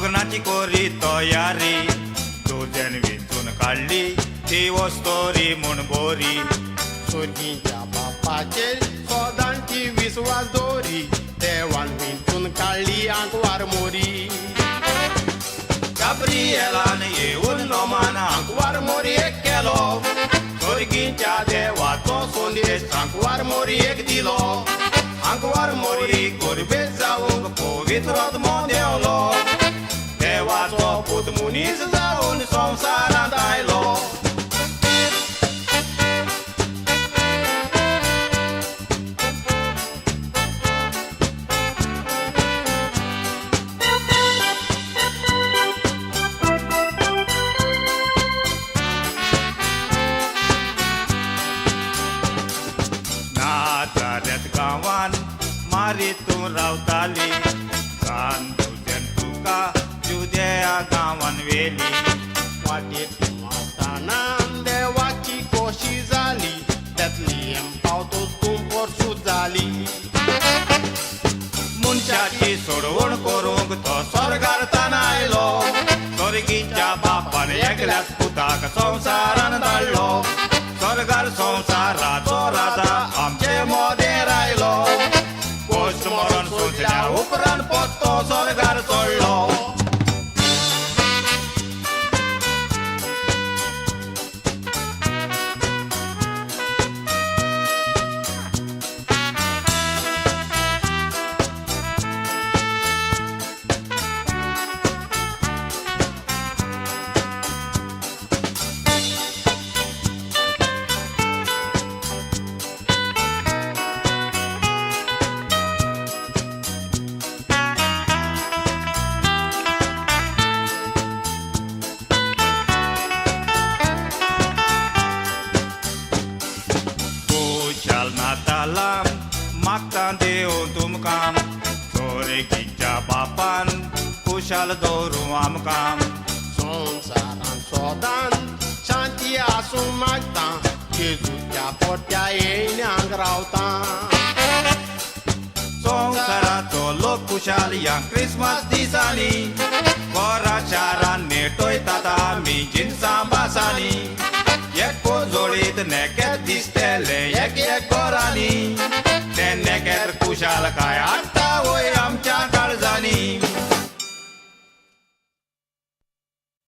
लग्नाची कोरी तयारी दोजन विंचून काढली ती वस्तोरी म्हूण बोरी सोर्गीच्या बापाचेर सोदांची विस्वास दोरी देवान विंचून काढली आंकवार मोरी गाब्रिएलान येऊन नोमान आंकवार मोरी एक केलो सोर्गीच्या देवाचो संदेश आंकवार मोरी एक दिलो आंकवार मोरी गोरबेज जावंक पवित्र आत्मो देवलो देवाचो पूत मनीस जावन संवसारांत आयलो नाजारेत गांवान मारीतून रावताली सान तुजेन तुका जुदेया गांवान वेली वाटेर वताना देवाची कोशी जाली त्यातली पावतो तूं परसू जाली मनशाची सोडवण करूंक तो स्वर्गांतल्यान आयलो स्वर्गीच्या बापान एकल्याच पुताक संवसारान धाडलो स्वर्गार संवसाराचो राजा आमचे मोदेर आयलो गोश्ट मरण सोंसल्या उपरांत पत्तो स्वर्गार चडलो खुशाल नातालां मागता देव तुमकां सोरेकीच्या बापान खुशाल दवरूं आमकां संवसारान सोदान शांती आसूं मागता जेजूच्या पोट्या येयन्यांक रावता संवसाराचो लोक खुशाल ह्या क्रिसमस दिसांनी घरा शारान नेटयतात आमी जिन्सां बासांनी एकको जोडीत नेकेत दिसतले एक घरांनी ते नेकेत खुशाल काय